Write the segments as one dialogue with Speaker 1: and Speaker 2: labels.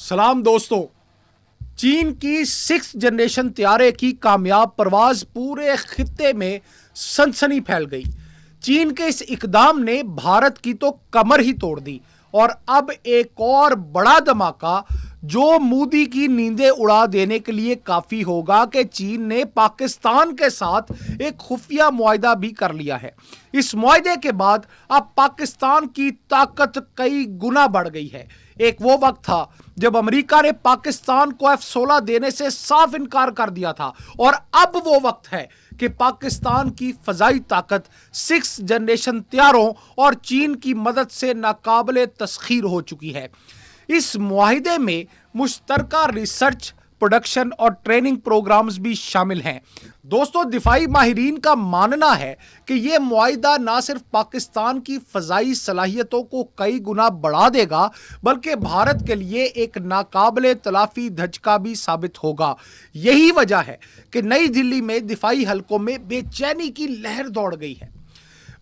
Speaker 1: सलाम दोस्तों। चीन की 6th जनरेशन तैयारे की कामयाब परवाज पूरे खित्ते में सनसनी फैल गई। चीन के इस इकदाम ने भारत की तो कमर ही तोड़ दी और अब एक और बड़ा धमाका जो मोदी की नींदें उड़ा देने के लिए काफी होगा कि चीन ने पाकिस्तान के साथ एक खुफिया मुआहिदा भी कर लिया है। इस मुआहिदे के बाद अब पाकिस्तान की ताकत कई गुना बढ़ गई है। एक वो वक्त था जब अमेरिका ने पाकिस्तान को F-16 देने से साफ इनकार कर दिया था और अब वो वक्त है कि पाकिस्तान की फजाई ताकत 6th जनरेशन तैयारों और चीन की मदद से नाकाबिले तस्खीर हो चुकी है। इस मुआहिदे में मुश्तरका रिसर्च, प्रोडक्शन और ट्रेनिंग प्रोग्राम्स भी शामिल हैं। दोस्तों, दिफाई माहिरीन का मानना है कि यह मुआहिदा न सिर्फ पाकिस्तान की फजाई सलाहियतों को कई गुना बढ़ा देगा बल्कि भारत के लिए एक नाकाबिले तलाफी धचका भी साबित होगा। यही वजह है कि नई दिल्ली में दिफाई हलकों में बेचैनी की लहर दौड़ गई है।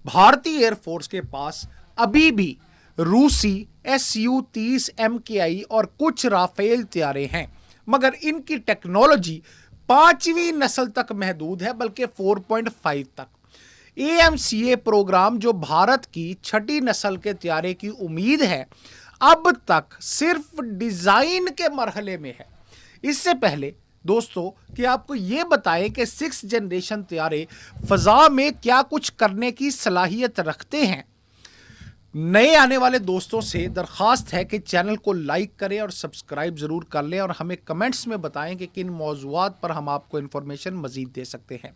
Speaker 1: भारतीय एयरफोर्स के पास अभी भी रूसी Su-30 MKI और कुछ राफेल तैयारे हैं, मगर इनकी टेक्नोलॉजी 5वीं नस्ल तक महदूद है, बल्कि 4.5 तक। AMCA प्रोग्राम जो भारत की 6ठी नस्ल के तैयारे की उम्मीद है, अब तक सिर्फ डिजाइन के मरहले में है। इससे पहले दोस्तों कि आपको यह बताएं कि 6th जनरेशन तैयारे फजा में क्या कुछ करने की सलाहियत रखते हैं, नए आने वाले दोस्तों से दरख्वास्त है कि चैनल को लाइक करें और सब्सक्राइब ज़रूर कर लें और हमें कमेंट्स में बताएं कि किन मौज़ूआत पर हम आपको इन्फॉर्मेशन मज़ीद दे सकते हैं।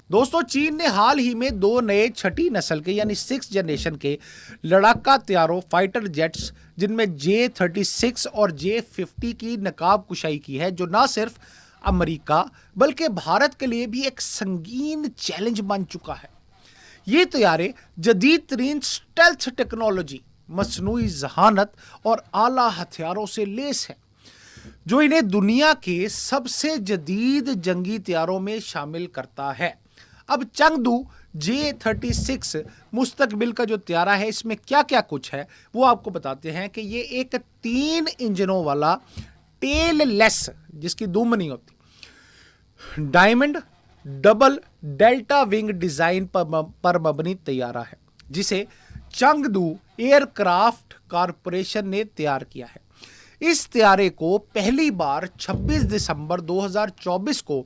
Speaker 1: दोस्तों, चीन ने हाल ही में 2 नए 6ठी नस्ल के यानी 6th जनरेशन के लड़ाका तैयारों फाइटर जेट्स जिनमें J-36 और J-50 की नकाब कुशाई की है, जो ना सिर्फ अमेरिका बल्कि भारत के लिए भी एक संगीन चैलेंज बन चुका है। ये तैयारे जदीद तरीन स्टेल्थ टेक्नोलॉजी, मसनूई जहानत और आला हथियारों से लेस है, जो इन्हें दुनिया के सबसे जदीद जंगी तैयारों में शामिल करता है। अब चंगदू J-36 मुस्तकबिल का जो तैयारा है, इसमें क्या क्या कुछ है वो आपको बताते हैं कि ये एक 3 इंजनों वाला टेल लेस, जिसकी दुम नहीं होती, diamond double delta wing design पर मबनी तैयारा है, जिसे चंगदू एयरक्राफ्ट कॉरपोरेशन ने तैयार किया है। इस तैयारे को पहली बार 26 दिसंबर 2024 को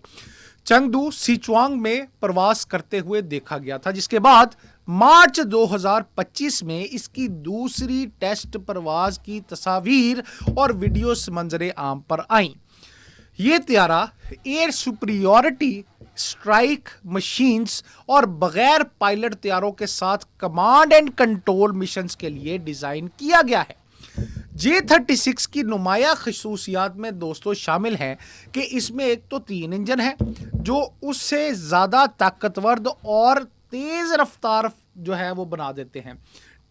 Speaker 1: चंगदू सिचुआंग में प्रवास करते हुए देखा गया था, जिसके बाद मार्च 2025 में इसकी दूसरी टेस्ट प्रवास की तस्वीर और वीडियो मंजरे आम पर आई। ये तैयारा एयर सुपीरियॉरिटी, स्ट्राइक मशीन्स और बगैर पायलट तैयारों के साथ कमांड एंड कंट्रोल मिशंस के लिए डिजाइन किया गया है। J-36 की नुमाया खसूसियात में दोस्तों शामिल हैं कि इसमें एक तो 3 इंजन है जो उससे ज्यादा ताकतवर और तेज रफ्तार जो है वो बना देते हैं।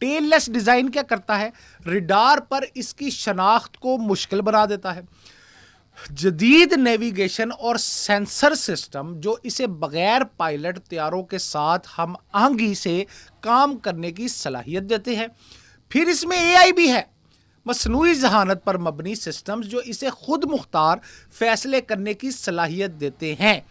Speaker 1: टेललेस डिजाइन क्या करता है, रिडार पर इसकी शनाख्त को मुश्किल बना देता है। जदीद नेविगेशन और सेंसर सिस्टम जो इसे बगैर पायलट तैयारों के साथ हम आहंगी से काम करने की सलाहियत देते हैं। फिर इसमें AI भी है, मसनूई जहानत पर मबनी सिस्टम्स जो इसे खुद मुख्तार फैसले करने की सलाहियत देते हैं।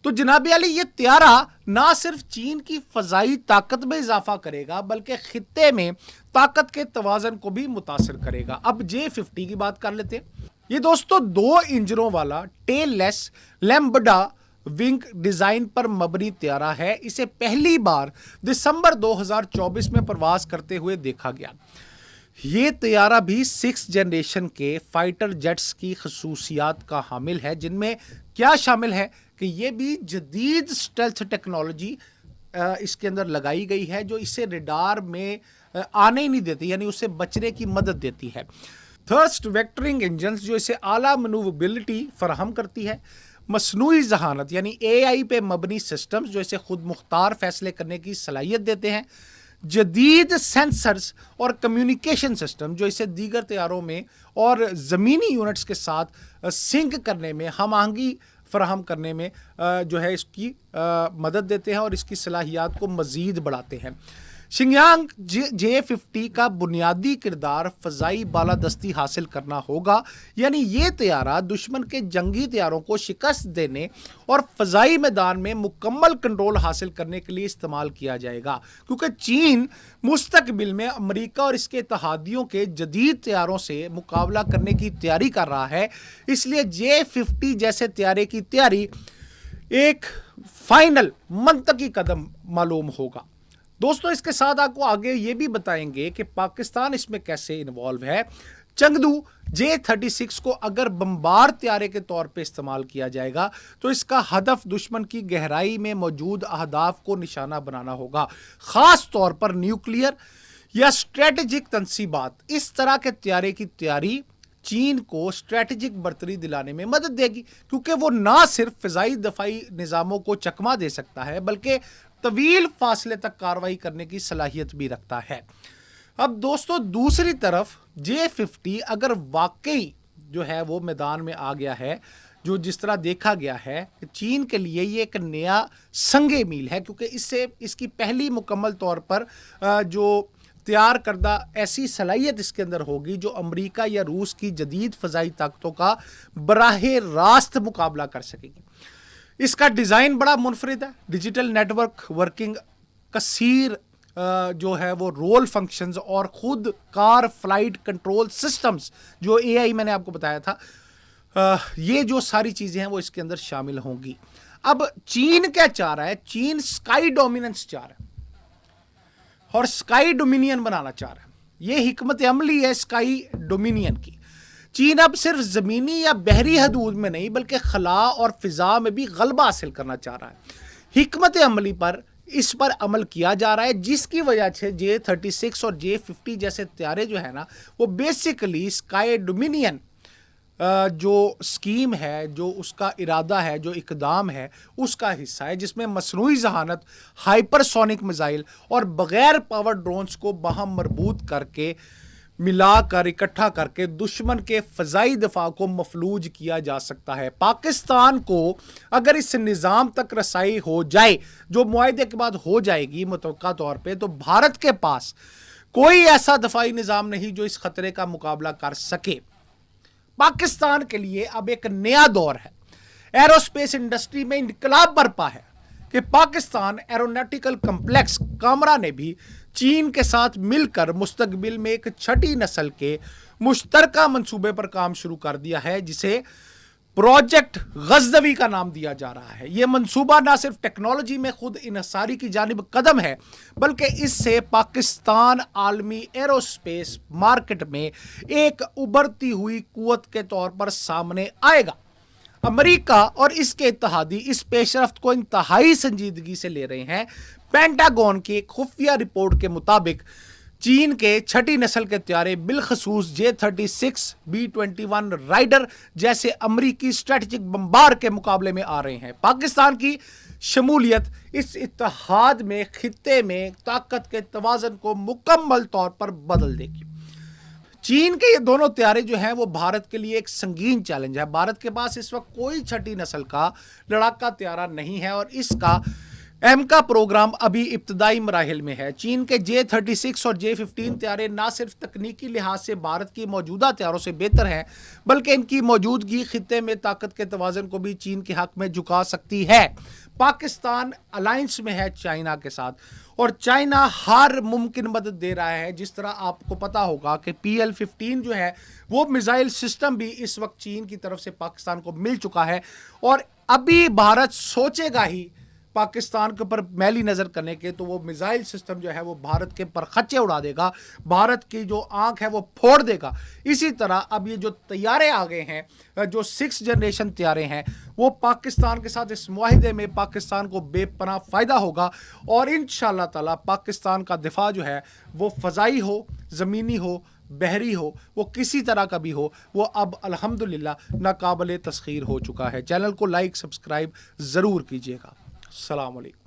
Speaker 1: तो जनाब अली, ये तैयारा ना सिर्फ चीन की फजाई ताकत में इजाफा करेगा बल्कि खित्ते में ताकत के तवाज़न को भी मुतासिर करेगा। अब J-50 की बात कर लेते हैं। ये दोस्तों 2 इंजनों वाला tailless lambda wing design पर मबनी तैयारा है। इसे पहली बार दिसंबर 2024 में प्रवास करते हुए देखा गया। ये तैयारा भी 6th जनरेशन के फाइटर जेट्स की खसूसियात का हामिल है, जिनमें क्या शामिल है कि ये भी जदीद स्टेल्थ टेक्नोलॉजी इसके अंदर लगाई गई है, जो इसे रडार में आने ही नहीं देती, यानी उससे बचने की मदद देती है। थर्स्ट वेक्टरिंग इंजन जो इसे आला मनूवेबिलिटी फराहम करती है। मसनूई जहानत यानी AI पे मबनी सिस्टम्स जो इसे खुद मुख्तार फैसले करने की सलाहियत देते हैं। जदीद सेंसर्स और कम्युनिकेशन सिस्टम जो इसे दीगर तैयारों में और ज़मीनी यूनिट्स के साथ सिंक करने में, हम आहंगी फराहम करने में जो है इसकी मदद देते हैं और इसकी सलाहियत को मज़ीद बढ़ाते हैं। शिंगयांग J-50 का बुनियादी किरदार फजाई बालादस्ती हासिल करना होगा, यानी ये तैयारा दुश्मन के जंगी तैयारों को शिकस्त देने और फजाई मैदान में मुकम्मल कंट्रोल हासिल करने के लिए इस्तेमाल किया जाएगा, क्योंकि चीन मुस्तकबिल में अमेरिका और इसके इत्तेहादियों के जदीद तैयारों से मुकाबला करने की तैयारी कर रहा है। इसलिए J-50 जैसे तैयारे की तैयारी एक फाइनल मंतकी कदम मालूम होगा। दोस्तों, इसके साथ आपको आगे ये भी बताएंगे कि पाकिस्तान इसमें कैसे इन्वॉल्व है। चंगदू J-36 को अगर बमबार तैयारे के तौर पे इस्तेमाल किया जाएगा तो इसका हदफ दुश्मन की गहराई में मौजूद अहदाफ को निशाना बनाना होगा, खास तौर पर न्यूक्लियर या स्ट्रेटेजिक तनसीबात। इस तरह के तैयारे की तैयारी चीन को स्ट्रेटेजिक बर्तरी दिलाने में मदद देगी, क्योंकि वो ना सिर्फ फिजाई दफाई निज़ामों को चकमा दे सकता है बल्कि तवील फासले तक कार्रवाई करने की सलाहियत भी रखता है। अब दोस्तों, दूसरी तरफ J-50 अगर वाकई जो है वो मैदान में आ गया है, जो जिस तरह देखा गया है कि चीन के लिए ये एक नया संगे मील है, क्योंकि इससे इसकी पहली मुकम्मल तौर पर जो तैयार करदा ऐसी सलाहियत इसके अंदर होगी जो अमेरिका या रूस की जदीद फ़ज़ाई ताकतों का बराहे रास्त मुकाबला कर सकेगी। इसका डिज़ाइन बड़ा मुनफरिद है, डिजिटल नेटवर्क वर्किंग, कसीर जो है वो रोल फंक्शंस और ख़ुद कार फ्लाइट कंट्रोल सिस्टम्स, जो AI मैंने आपको बताया था, ये जो सारी चीज़ें हैं वो इसके अंदर शामिल होंगी। अब चीन क्या चाह रहा है? चीन स्काई डोमिनेंस चाह रहा है और स्काई डोमिनियन बनाना चाह रहा है। ये हिकमत अमली है स्काई डोमिनियन की। चीन अब सिर्फ ज़मीनी या बहरी हदूद में नहीं बल्कि खला और फ़िज़ा में भी गलबा हासिल करना चाह रहा है। हिकमत अमली पर इस पर अमल किया जा रहा है, जिसकी वजह से J-36 और J-50 जैसे तैयारे जो है ना वो बेसिकली स्काई डोमिनियन जो स्कीम है, जो उसका इरादा है, जो इकदाम है, उसका हिस्सा है, जिसमें मसनूई जहानत, हाइपरसोनिक मिसाइल और बग़ैर पावर ड्रोन्स को बाहम मरबूत करके मिलाकर इकट्ठा करके दुश्मन के फ़ज़ाई दफा को मफलूज किया जा सकता है। पाकिस्तान को अगर इस निज़ाम तक रसाई हो जाए, जो मुआहदे के बाद हो जाएगी मुतवक्का तौर पे, तो भारत के पास कोई ऐसा दफाई निज़ाम नहीं जो इस ख़तरे का मुकाबला कर सके। पाकिस्तान के लिए अब एक नया दौर है। एरोस्पेस इंडस्ट्री में इनकलाब बरपा है कि पाकिस्तान एरोनॉटिकल कम्प्लेक्स कामरा ने भी चीन के साथ मिलकर मुस्तकबिल में एक छठी नस्ल के मुश्तरका मंसूबे पर काम शुरू कर दिया है, जिसे प्रोजेक्ट गज़नवी का नाम दिया जा रहा है। यह मंसूबा ना सिर्फ टेक्नोलॉजी में खुद इन्हसारी की जानिब कदम है, बल्कि इससे पाकिस्तान आलमी एरोस्पेस मार्केट में एक उभरती हुई कुव्वत के तौर पर सामने आएगा। अमेरिका और इसके इत्तेहादी इस पेशरफ्त को इंतहाई संजीदगी से ले रहे हैं। पेंटागन की एक खुफिया रिपोर्ट के मुताबिक चीन के छठी नस्ल के तैयारे बिलखसूस J-36, B-21 राइडर जैसे अमरीकी स्ट्रेटेजिक बमबार के मुकाबले में आ रहे हैं। पाकिस्तान की शमूलियत इस इत्तेहाद में खित्ते में ताकत के तवाज़न को मुकम्मल तौर पर बदल देगी। चीन के ये दोनों तैयारे जो हैं वो भारत के लिए एक संगीन चैलेंज है। भारत के पास इस वक्त कोई छठी नस्ल का लड़ाका तैयारा नहीं है और इसका एमका प्रोग्राम अभी इब्तदाई मराहिल में है। चीन के J-36 और J-15 तैयारे ना सिर्फ तकनीकी लिहाज से भारत की मौजूदा तैयारों से बेहतर हैं, बल्कि इनकी मौजूदगी खित्ते में ताकत के तवाज़न को भी चीन के हक में झुका सकती है। पाकिस्तान अलायंस में है चाइना के साथ और चाइना हर मुमकिन मदद दे रहा है। जिस तरह आपको पता होगा कि PL-15 जो है वो मिसाइल सिस्टम भी इस वक्त चीन की तरफ से पाकिस्तान को मिल चुका है और अभी भारत सोचेगा ही पाकिस्तान के ऊपर मैली नज़र करने के, तो वो मिसाइल सिस्टम जो है वो भारत के परखच्चे उड़ा देगा, भारत की जो आंख है वो फोड़ देगा। इसी तरह अब ये जो तैयारे आ गए हैं, जो 6 जनरेशन तैयारे हैं, वो पाकिस्तान के साथ इस मुआहिदे में पाकिस्तान को बेपनाह फ़ायदा होगा और इंशाअल्लाह ताला पाकिस्तान का दिफा जो है वो फ़ज़ाई हो, ज़मीनी हो, बहरी हो, वो किसी तरह का भी हो, वो अब अल्हम्दुलिल्लाह नाकाबिले तस्खीर हो चुका है। चैनल को लाइक सब्सक्राइब ज़रूर कीजिएगा। अस्सलाम वालेकुम।